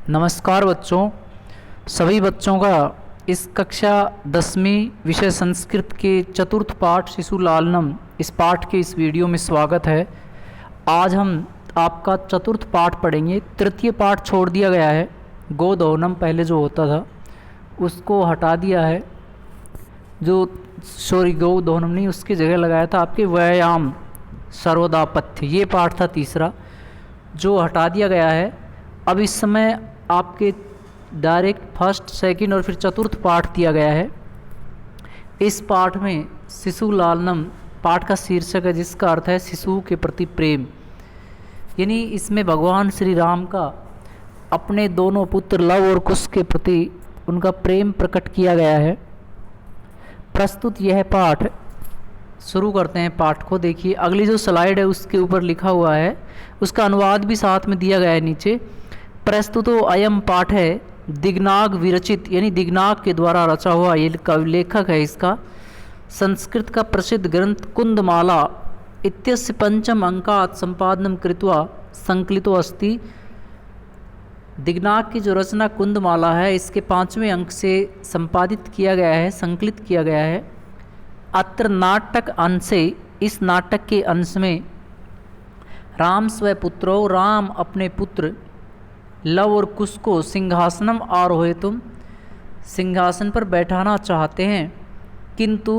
नमस्कार बच्चों, सभी बच्चों का इस कक्षा 10वीं विषय संस्कृत के चतुर्थ पाठ शिशु लालनम इस पाठ के इस वीडियो में स्वागत है। आज हम आपका चतुर्थ पाठ पढ़ेंगे। तृतीय पाठ छोड़ दिया गया है। गोदोहनम पहले जो होता था उसको हटा दिया है, गोदोहनम नहीं, उसकी जगह लगाया था आपके व्यायाम सर्वदापथ्य। ये पाठ था तीसरा जो हटा दिया गया है। अब इस समय आपके डायरेक्ट फर्स्ट, सेकंड और फिर चतुर्थ पाठ दिया गया है। इस पाठ में शिशु लालनम पाठ का शीर्षक है, जिसका अर्थ है शिशु के प्रति प्रेम। यानी इसमें भगवान श्री राम का अपने दोनों पुत्र लव और कुश के प्रति उनका प्रेम प्रकट किया गया है। प्रस्तुत यह पाठ, शुरू करते हैं पाठ को। देखिए अगली जो स्लाइड है उसके ऊपर लिखा हुआ है, उसका अनुवाद भी साथ में दिया गया है नीचे। प्रस्तुतो अयम पाठ है दिग्नाग विरचित, यानी दिग्नाग के द्वारा रचा हुआ। ये लेखक है इसका संस्कृत का प्रसिद्ध ग्रंथ कुंदमाला इत्यस्य पंचम अंकात संपादनम कृत्वा संकलितो अस्ति। दिग्नाग की जो रचना कुंदमाला है, इसके 5वें अंक से संपादित किया गया है, संकलित किया गया है। अत्र नाटक अंशे, इस नाटक के अंश में राम स्वपुत्रो, राम अपने पुत्र लव और कुश को सिंहासनम आरोहितुम, सिंहासन पर बैठाना चाहते हैं। किंतु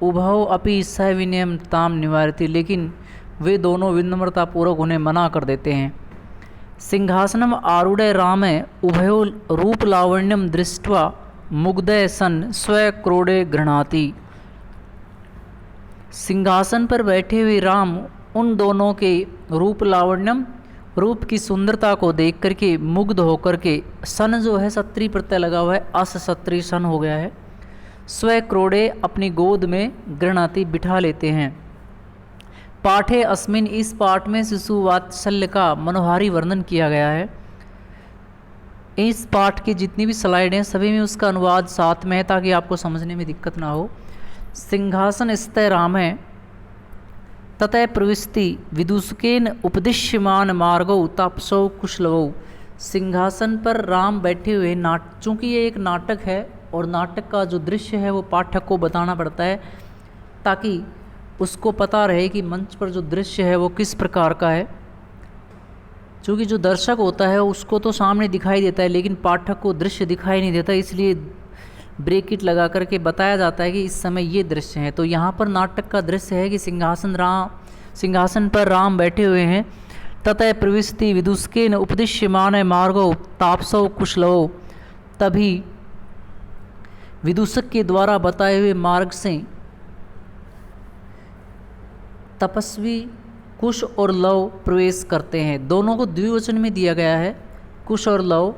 उभौ अपि सविनयम ताम निवारति, लेकिन वे दोनों विनम्रतापूर्वक उन्हें मना कर देते हैं। सिंहासनम आरूढ़ राम उभयो रूप लावण्यम दृष्ट्वा मुग्धः सन स्वक्रोधे गृह्णाति। सिंहासन पर बैठे हुए राम उन दोनों के रूप लावण्यम, रूप की सुंदरता को देख करके मुग्ध होकर के, सन जो है सत्री प्रत्यय लगा हुआ है, अस सत्री सन हो गया है, स्वक्रोधे अपनी गोद में गृह्णाति बिठा लेते हैं। पाठे अस्मिन, इस पाठ में शिशु वात्सल्य का मनोहारी वर्णन किया गया है। इस पाठ की जितनी भी स्लाइड हैं सभी में उसका अनुवाद साथ में है ताकि आपको समझने में दिक्कत ना हो। सिंहासन स्थित राम है ततः प्रविष्टि विदूषकेन उपदिश्यमान मार्गौ तापसौ कुशलवौ। सिंहासन पर राम बैठे हुए चूँकि ये एक नाटक है और नाटक का जो दृश्य है वो पाठक को बताना पड़ता है ताकि उसको पता रहे कि मंच पर जो दृश्य है वो किस प्रकार का है। चूँकि जो दर्शक होता है उसको तो सामने दिखाई देता है लेकिन पाठक को दृश्य दिखाई नहीं देता, इसलिए ब्रेकेट लगा करके बताया जाता है कि इस समय ये दृश्य है। तो यहाँ पर नाटक का दृश्य है कि सिंहासन पर राम बैठे हुए हैं। ततः प्रविष्टि विदूषकेन उपदिश्यमान मार्गो तापसौ कुशलवौ, तभी विदूषक के द्वारा बताए हुए मार्ग से तपस्वी कुश और लव प्रवेश करते हैं। दोनों को द्विवचन में दिया गया है, कुश और लव।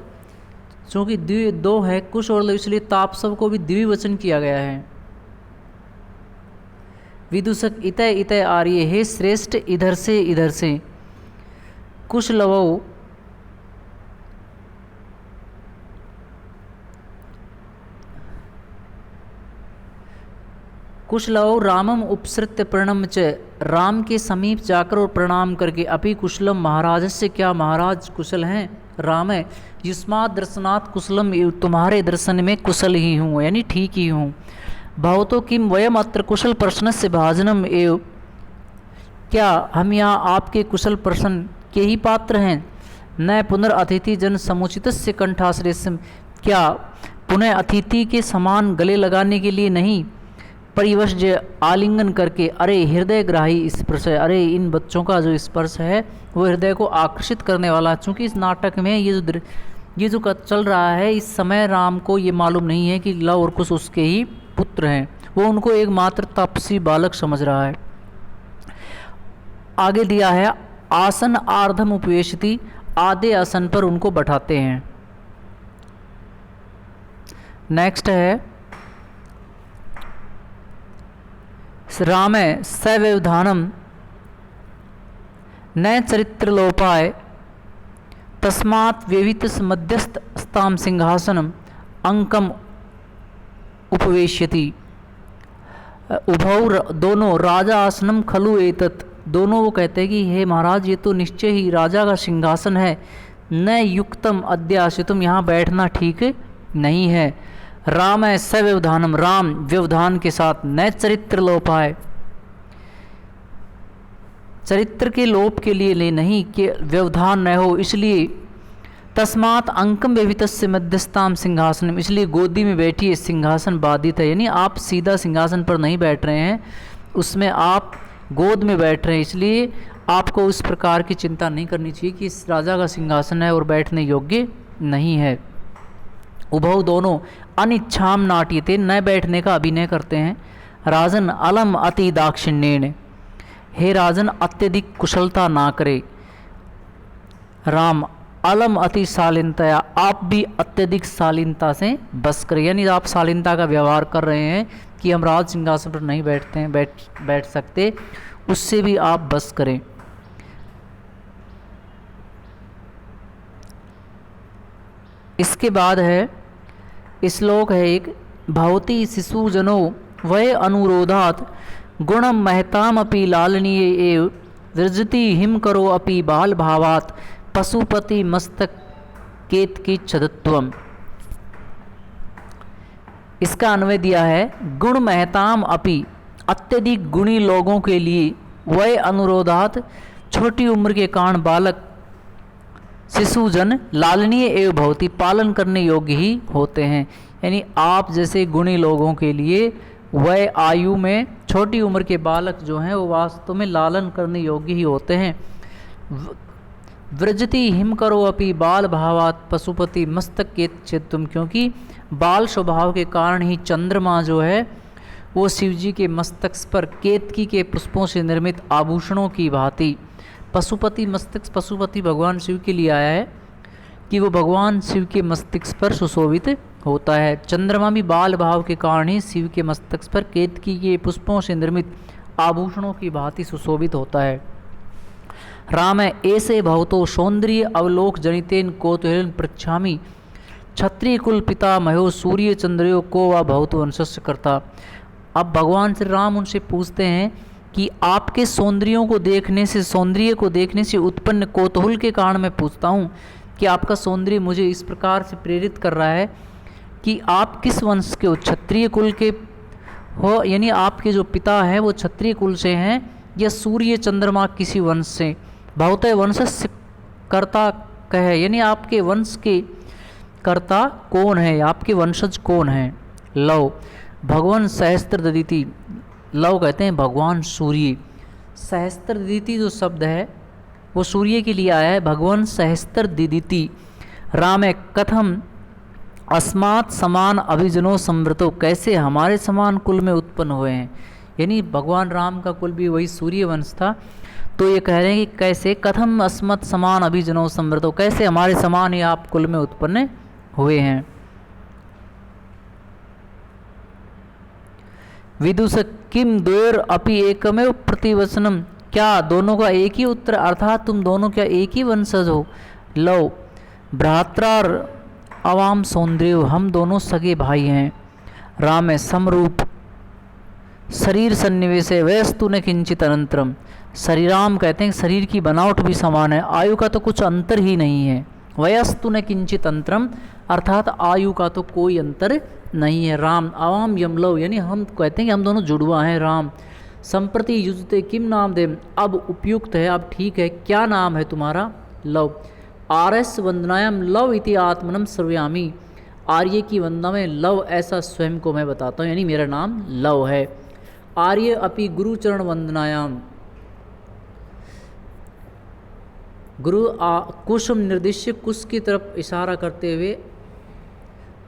चूँकि दो है कुश और लव, इसलिए तापसव को भी द्विवचन किया गया है। विदूषक इतय इतय आर्य, हे श्रेष्ठ इधर से कुश लवौ कुशलवौ रामम उपसृत्य प्रणम च, राम के समीप जाकर और प्रणाम करके, अपि कुशलम महाराजस्य, क्या महाराज कुशल हैं। राम है युष्मात् दर्शनात् कुशलम, तुम्हारे दर्शन में कुशल ही हूँ, यानी ठीक ही हूँ। भवतो किम वयम अत्र कुशल प्रश्नस्य भाजनम एव, क्या हम यहाँ आपके कुशल प्रश्न के ही पात्र हैं। न पुनरअतिथि जन समुचितस्य कंठाश्रेष्यम, क्या पुनः अतिथि के समान गले लगाने के लिए नहीं, परिवश आलिंगन करके, अरे हृदय ग्राही स्पर्श है, अरे इन बच्चों का जो स्पर्श है वो हृदय को आकर्षित करने वाला। चूँकि इस नाटक में ये जो चल रहा है इस समय राम को ये मालूम नहीं है कि लव और कुश उसके ही पुत्र हैं, वो उनको एक मात्र तपस्वी बालक समझ रहा है। आगे दिया है आसन आर्धम उपवेशति, आधे आसन पर उनको बैठाते हैं। नेक्स्ट है राम सव्यवधानम न चरित्रलोपाय तस्मात् व्यवित मध्यस्थ स्ताम सिंहासनम अंकम उपवेश्यति। उभौ दोनों राजा आसनम खलु एतत्, दोनों वो कहते हैं कि हे महाराज ये तो निश्चय ही राजा का सिंहासन है। न युक्तम अद्याशितुम, यहाँ बैठना ठीक नहीं है। राम है सव्यवधानम, राम व्यवधान के साथ, न चरित्र लोपाय, चरित्र के लोप के लिए नहीं कि व्यवधान न हो, इसलिए तस्मात् अंकम व्यवितस्य मध्यस्थाम सिंहासनम, इसलिए गोदी में बैठी सिंहासन बाधित है, यानी आप सीधा सिंहासन पर नहीं बैठ रहे हैं, उसमें आप गोद में बैठ रहे हैं, इसलिए आपको उस प्रकार की चिंता नहीं करनी चाहिए कि इस राजा का सिंहासन है और बैठने योग्य नहीं है। उभव दोनों अनिच्छाम नाट्यते, न बैठने का अभिनय करते हैं। राजन अलम अति दाक्षिण्येन, हे राजन अत्यधिक कुशलता ना करे। राम अलम अति शालीनतया, आप भी अत्यधिक शालीनता से बस करें, यानी आप शालीनता का व्यवहार कर रहे हैं कि हम राज सिंहासन पर नहीं बैठते हैं, बैठ सकते, उससे भी आप बस करें। इसके बाद है श्लोक है एक, भवती शिशुजनो वय अनुरोधात् गुणम महताम अपि लालनीय एव वृजति हिम करो अपि बाल भावात् पशुपति मस्तक केत की छदत्वम। इसका अन्वय दिया है, गुण महताम अपि, अत्यधिक गुणी लोगों के लिए, वय अनुरोधात्, छोटी उम्र के कारण बालक, शिशुजन लालनीय एवं भवती, पालन करने योग्य ही होते हैं, यानी आप जैसे गुणी लोगों के लिए वय आयु में छोटी उम्र के बालक जो हैं वो वास्तव में लालन करने योग्य ही होते हैं। व्रजति हिम करो अपि बाल भावात् पशुपति मस्तक के चित्तुम, क्योंकि बाल स्वभाव के कारण ही चंद्रमा जो है वो शिवजी के मस्तक पर केतकी के पुष्पों से निर्मित आभूषणों की भांति, पशुपति मस्तक, पशुपति भगवान शिव के लिए आया है कि वो भगवान शिव के मस्तक पर सुशोभित होता है। चंद्रमा भी बाल भाव के कारण ही शिव के मस्तक पर केतकी के पुष्पों से निर्मित आभूषणों की भांति सुशोभित होता है। राम है ऐसे भवतो सौंदर्य अवलोक जनितेन कौतूहलन पृच्छामि, क्षत्रिय कुल पिता महो सूर्य चंद्रयो को व भवतो वंशस्य कर्ता। अब भगवान श्री राम उनसे पूछते हैं कि आपके सौंदर्यों को देखने से, सौंदर्य को देखने से उत्पन्न कौतूहल के कारण मैं पूछता हूँ कि आपका सौंदर्य मुझे इस प्रकार से प्रेरित कर रहा है कि आप किस वंश के हो, क्षत्रिय कुल के हो, यानी आपके जो पिता हैं वो क्षत्रिय कुल से हैं, या सूर्य चंद्रमा किसी वंश से। भवतः वंशस्य कर्ता कहे, यानी आपके वंश के कर्ता कौन है, आपके वंशज कौन हैं। लव भगवान सहस्त्रदीति, लव कहते हैं भगवान सूर्य। सहस्त्रदीति जो शब्द है वो सूर्य के लिए आया है, भगवान सहस्त्रदीति। राम है कथम अस्मात् समान अभिजनो समृतो, कैसे हमारे समान कुल में उत्पन्न हुए हैं, यानी भगवान राम का कुल भी वही सूर्य वंश था। तो ये कह रहे हैं कि कैसे, कथम अस्मत् समान अभिजनो समृतो, कैसे हमारे समान ही आप कुल में उत्पन्न हुए हैं। विदुष किम द्वयोर अपि एकमेव प्रतिवचनम, क्या दोनों का एक ही उत्तर, अर्थात तुम दोनों क्या एक ही वंशज हो। लव भ्रात्रार अवाम सौंदर्य, हम दोनों सगे भाई हैं। राम है समरूप शरीर सन्निवेश है, वयस्तु न किंचित अनंतरम, शरीराम कहते हैं शरीर की बनावट भी समान है, आयु का तो कुछ अंतर ही नहीं है। वयस्तु न किंचित अंतरम, अर्थात आयु का तो कोई अंतर नहीं है। राम अवाम यमलव, यानी हम कहते हैं कि हम दोनों जुड़वा हैं। राम संप्रति युजते किम नाम दे, अब उपयुक्त है, अब ठीक है, क्या नाम है तुम्हारा। लव आर्यस वंदनायाम लव इति आत्मनम सर्वयामी, आर्य की वंदना में लव ऐसा स्वयं को मैं बताता हूँ, यानी मेरा नाम लव है। आर्य अपि गुरुचरण वंदनायाम, गुरु कुशम निर्दिश्य, कुश की तरफ इशारा करते हुए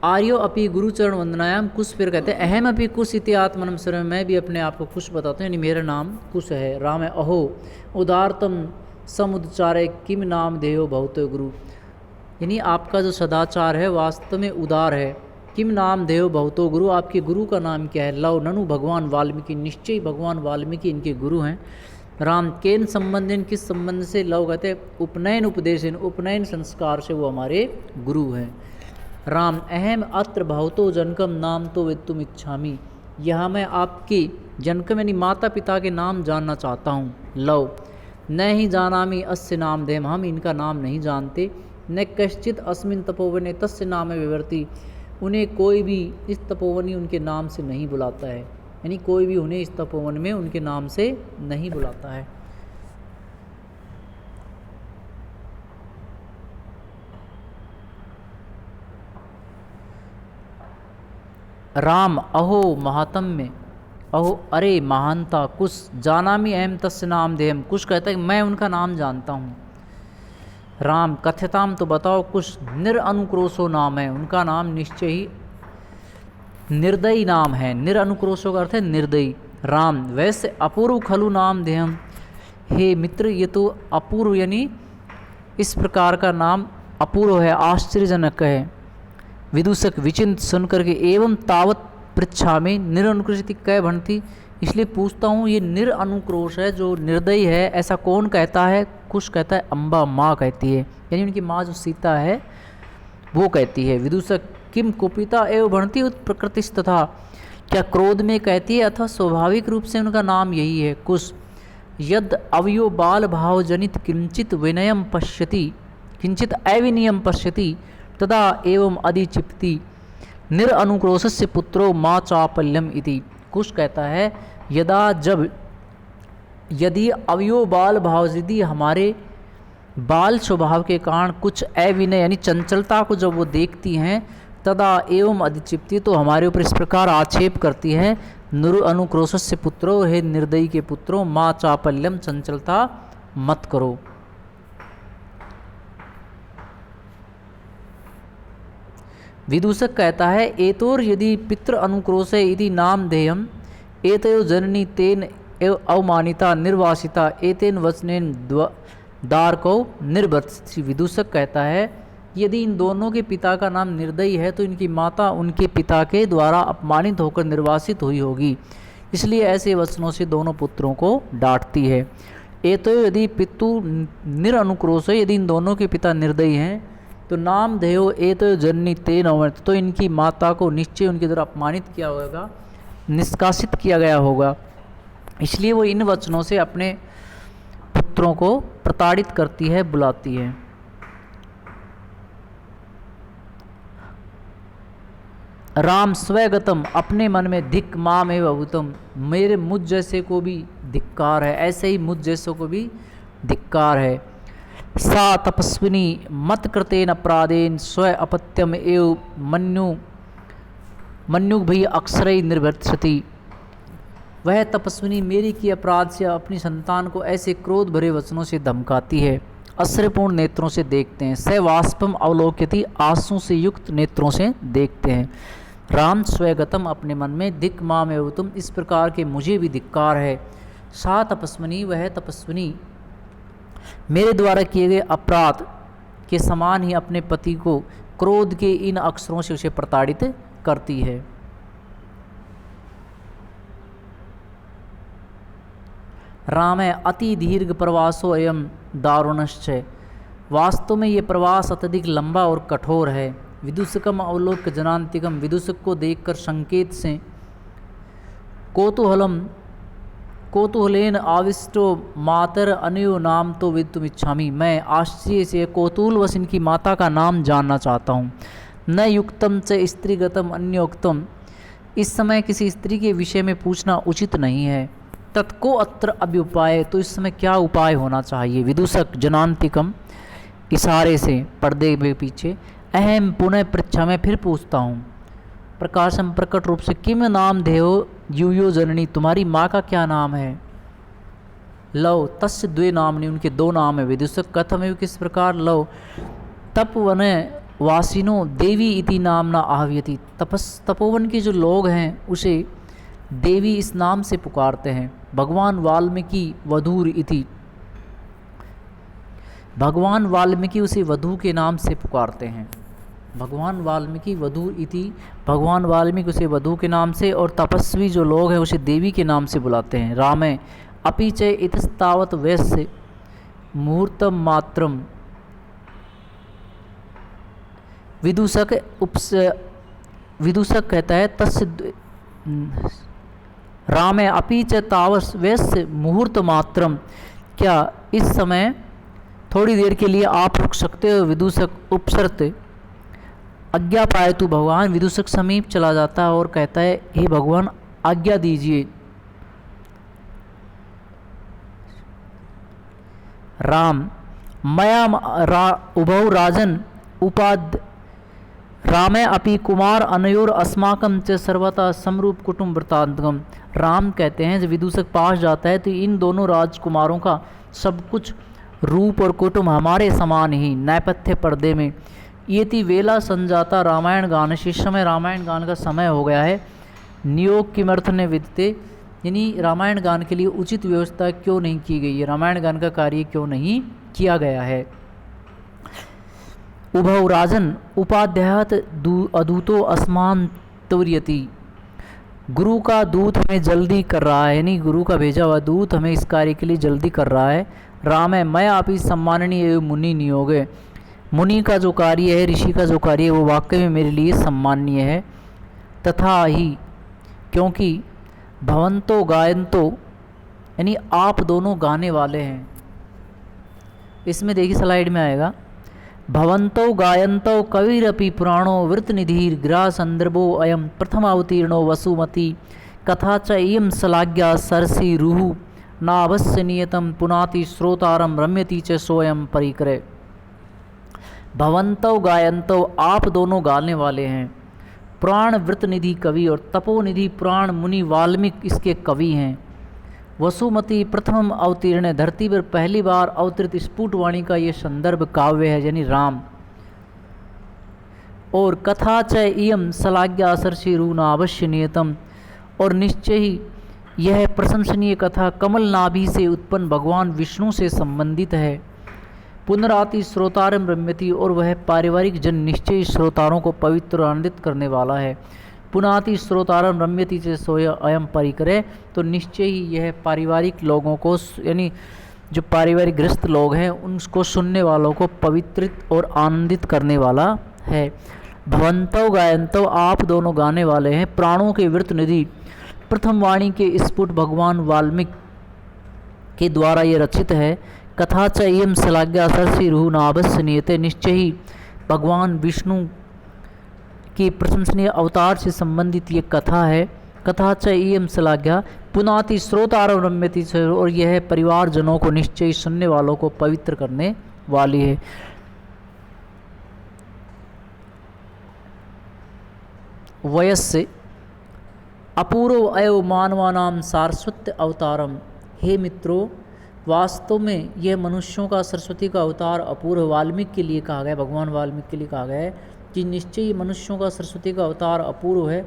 आर्यो अपि गुरुचरण वंदनायाम, कुश फिर कहते हैं अहम अपि कुश इति आत्मनम सर्वम, मैं भी अपने आप को कुश बताता हूँ, यानी मेरा नाम कुश है। राम है अहो उदारतम समुदचारे किम नाम देहो भवतो गुरु, यानी आपका जो सदाचार है वास्तव में उदार है। किम नाम देहो भवतो गुरु, आपके गुरु का नाम क्या है। लव ननु भगवान वाल्मीकि, निश्चय भगवान वाल्मीकि इनके गुरु हैं। राम केन संबंधन, किस संबंध से। लव कहते हैं उपनयन उपदेशन, उपनयन संस्कार से वो हमारे गुरु हैं। राम अहम अत्र भवतो जनकम नाम तो वेत्तुम इच्छामि, यहाँ मैं आपकी जनकम यानी माता पिता के नाम जानना चाहता हूँ। लव न ही जानामि अस्य नाम देम, हम इनका नाम नहीं जानते। न कश्चित अस्मिन तपोवने तस्य नाम विवर्ति, उन्हें कोई भी इस तपोवनी उनके नाम से नहीं बुलाता है, यानी कोई भी उन्हें इस तपोवन में उनके नाम से नहीं बुलाता है। राम अहो महात्म्य, अहो अरे महानता, कुश जानामि अहम तस्य नाम देहम, कुश कहता है मैं उनका नाम जानता हूँ। राम कथ्यताम, तो बताओ। कुश निरअनुक्रोशो नाम है, उनका नाम निश्चय ही निर्दयी नाम है। निरअनुक्रोशो का अर्थ है निर्दयी। राम वैसे अपूर्व खलु नाम देहम, हे मित्र ये तो अपूर्व यानी इस प्रकार का नाम अपूर्व है, आश्चर्यजनक है। विदूषक विचिंत सुन करके एवं तावत पृच्छा में निरअनुक्रोशित कै भणती, इसलिए पूछता हूँ ये निरअनुक्रोश है जो निर्दयी है ऐसा कौन कहता है। कुश कहता है अम्बा माँ कहती है, यानी उनकी माँ जो सीता है वो कहती है। विदूषक किम कुपिता एवं भणती उत प्रकृतिस्तथा, क्या क्रोध में कहती है अथवा स्वाभाविक रूप से उनका नाम यही है। कुश यद अवयो बाल भाव जनित किंचित विनयम पश्यति, किंचित अविनियम पश्यति तदा एवं अधिचिप्ति निरअनुक्रोशस्य पुत्रो माँ चापल्यम इति। कुश कहता है यदा जब यदि अवयो बाल भाव, यदि हमारे बाल स्वभाव के कारण कुछ अविनय यानी चंचलता को जब वो देखती हैं, तदा एवं अधिचिप्ति तो हमारे ऊपर इस प्रकार आक्षेप करती है, निरअनुक्रोशस्य पुत्रो, हे निर्दयी के पुत्रों, माँ चापल्यम चंचलता मत करो। विदूषक कहता है एतोर यदि पितृ अनुक्रोशे इति नाम देयम, एतयो जननी तेन एव अवमानिता निर्वासिता एतेन वचनेन दारको निर्वर्तित। विदूषक कहता है यदि इन दोनों के पिता का नाम निर्दयी है तो इनकी माता उनके पिता के द्वारा अपमानित होकर निर्वासित हुई होगी, इसलिए ऐसे वचनों से दोनों पुत्रों को डांटती है। एतो यदि पितु निरअनुक्रोश है, यदि इन दोनों के पिता निर्दयी हैं तो नाम देयो एतो जननी तेन अवर्त, तो इनकी माता को निश्चय उनके द्वारा अपमानित किया होगा, निष्कासित किया गया होगा, इसलिए वो इन वचनों से अपने पुत्रों को प्रताड़ित करती है, बुलाती है। राम स्वगतम, अपने मन में धिक माम एवं अभूतम, मेरे मुझ जैसे को भी धिक्कार है, ऐसे ही मुझ जैसों को भी धिक्कार है। सा तपस्विनी मत कृतेन अपराधेन स्व अपत्यम एव मन्यु भी अक्षरई निर्वर्तिष्यति, वह तपस्विनी मेरी की अपराध से अपनी संतान को ऐसे क्रोध भरे वचनों से धमकाती है, आश्चर्यपूर्ण नेत्रों से देखते हैं। स वाष्पम अवलोक्यति, आंसू से युक्त नेत्रों से देखते हैं। राम स्वगतम, अपने मन में धिक माम एवं तुम, इस प्रकार के मुझे भी धिक्कार है। सा तपस्विनी, वह तपस्विनी मेरे द्वारा किए गए अपराध के समान ही अपने पति को क्रोध के इन अक्षरों से उसे प्रताड़ित करती है। राम है अति दीर्घ प्रवासो एवं दारुणश्च, वास्तव में ये प्रवास अत्यधिक लंबा और कठोर है। विदूषकम अवलोक जनांतिकम, विदूषक को देखकर संकेत से कौतूहलेन आविष्टो मातर अनयो नाम तो विदुम इच्छामि, मैं आश्चर्य से कौतूहलवश इनकी माता का नाम जानना चाहता हूँ। न युक्तम च स्त्रीगतम अन्योक्तम, इस समय किसी स्त्री के विषय में पूछना उचित नहीं है। तत्को अत्र अभ्युपाय, तो इस समय क्या उपाय होना चाहिए। विदूषक जनांतिकम, इशारे से पर्दे में पीछे, अहम पुनः पृच्छा, मैं फिर पूछता हूँ। प्रकाशम, प्रकट रूप से, किम नाम देहो यूयो जननी, तुम्हारी माँ का क्या नाम है। लव तस्य द्वे नामनि, उनके दो नाम है। विदूषक कथम एवं, किस प्रकार। लव तपवन वासिनो देवी इति नामना आहव्यति, तपोवन के जो लोग हैं उसे देवी इस नाम से पुकारते हैं। भगवान वाल्मीकि वधूर इति, भगवान वाल्मीकि उसे वधू के नाम से पुकारते हैं। भगवान वाल्मीकि वधू इति, भगवान वाल्मीकि उसे वधू के नाम से, और तपस्वी जो लोग हैं उसे देवी के नाम से बुलाते हैं। रामे अपि च इतस्तावत वैश्य मुहूर्तम मात्रम, विदूषक कहता है तस्य रामे अपि च तावस वैश्य मुहूर्त मात्रम, क्या इस समय थोड़ी देर के लिए आप रुक सकते हो। विदूषक उपसर्त आज्ञा पाए तू भगवान। विदूषक समीप चला जाता है और कहता है हे भगवान आज्ञा दीजिए। राम मया उभौ राजन उपाद रामे अपि कुमार अनयोर अस्माकं च सर्वथा समरूप कुटुंब वृत्तांतकम। राम कहते हैं जब विदूषक पास जाता है तो इन दोनों राजकुमारों का सब कुछ रूप और कुटुंब हमारे समान ही नैपथ्य पर्दे में। ये थी वेला संजाता रामायण गान। इस समय रामायण गान का समय हो गया है। नियोग किमर्थ ने विदते, यानी रामायण गान के लिए उचित व्यवस्था क्यों नहीं की गई है, रामायण गान का कार्य क्यों नहीं किया गया है। उभौ राजन उपाध्यायत अदूतो अस्मान तुर्यति। गुरु का दूत हमें जल्दी कर रहा है, यानी गुरु का भेजा हुआ दूत हमें इस कार्य के लिए जल्दी कर रहा है। राम है मैं आप ही सम्माननीय मुनि नियोग है। मुनि का जो कार्य है, ऋषि का जो कार्य है वो वाकई में मेरे लिए सम्माननीय है। तथा ही क्योंकि भवंतो गायंतो, यानी आप दोनों गाने वाले हैं। इसमें देखिए स्लाइड में आएगा भवंतो गायंतो कविरपि पुराणो वृत्तनिधिर ग्रह संदर्भो अयम प्रथम अवतीर्णो वसुमती कथा च इयं श्लाघ्या सरसी रुहु नावस्य नियतम पुनाति श्रोतारम रम्यति च सोयम परिकरे। भवंतो गायंतो आप दोनों गाने वाले हैं। पुराण वृत्तनिधि कवि और तपोनिधि पुराण मुनि वाल्मीकि इसके कवि हैं। वसुमती प्रथम अवतीर्ण, धरती पर पहली बार अवतरित स्फुटवाणी का ये संदर्भ काव्य है, यानी राम। और कथा च इयम श्लाघ्या सरसी रूना अवश्य नियतम, और निश्चय ही यह प्रशंसनीय कथा कमल नाभि से उत्पन्न भगवान विष्णु से संबंधित है। पुनराति श्रोतारम रम्यति, और वह पारिवारिक जन निश्चय श्रोतारों को पवित्र आनंदित करने वाला है। पुनाति श्रोतारम रम्यति से सोय अयम परिकरे, तो निश्चय ही यह पारिवारिक लोगों को, यानी जो पारिवारिक ग्रस्त लोग हैं उनको सुनने वालों को पवित्रित और आनंदित करने वाला है। भवंतो गायंतो आप दोनों गाने वाले हैं। प्राणों के वृत्त निधि प्रथम वाणी के स्फुट भगवान वाल्मीकि के द्वारा ये रचित है। कथा च इयं श्लाघ्या सरसी रुहु नाभस्य नियते, निश्चय ही भगवान विष्णु की प्रशंसनीय अवतार से संबंधित ये कथा है। कथा च इयं श्लाघ्या पुनाति श्रोतारम रम्यति, और यह परिवारजनों को निश्चय सुनने वालों को पवित्र करने वाली है। वयस्य अपूर्व अयव मानवानाम सारस्वत अवतारम। हे मित्रों, वास्तव में यह मनुष्यों का सरस्वती का अवतार अपूर्व वाल्मीकि के लिए कहा गया, भगवान वाल्मीकि के लिए कहा गया है कि निश्चय मनुष्यों का सरस्वती का अवतार अपूर्व है।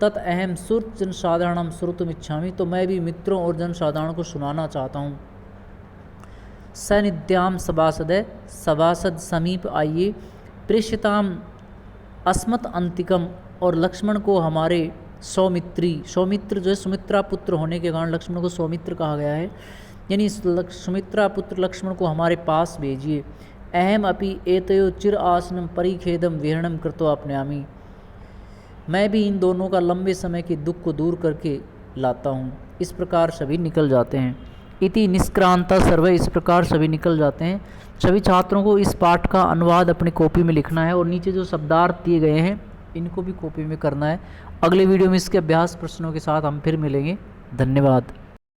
तत् अहम श्रुत जनसाधारणम श्रोतुम इच्छामि, तो मैं भी मित्रों और जनसाधारण को सुनाना चाहता हूँ। सनिध्याम सभासद, सभासद समीप आइए। प्रेष्यताम अस्मत् अंतिकम, और लक्ष्मण को हमारे सौमित्री, सौमित्र जो है सुमित्रा पुत्र होने के कारण लक्ष्मण को सौमित्र कहा गया है, यानी सुमित्रा पुत्र लक्ष्मण को हमारे पास भेजिए। अहम अपि एतयो चिर आसनम परिखेदम विहरणम कृत्वा अपनयामि, मैं भी इन दोनों का लंबे समय के दुख को दूर करके लाता हूँ। इस प्रकार सभी निकल जाते हैं। इति निष्क्रांता सर्वे, इस प्रकार सभी निकल जाते हैं। सभी छात्रों को इस पाठ का अनुवाद अपनी कॉपी में लिखना है, और नीचे जो शब्दार्थ दिए गए हैं इनको भी कॉपी में करना है। अगले वीडियो में इसके अभ्यास प्रश्नों के साथ हम फिर मिलेंगे। धन्यवाद।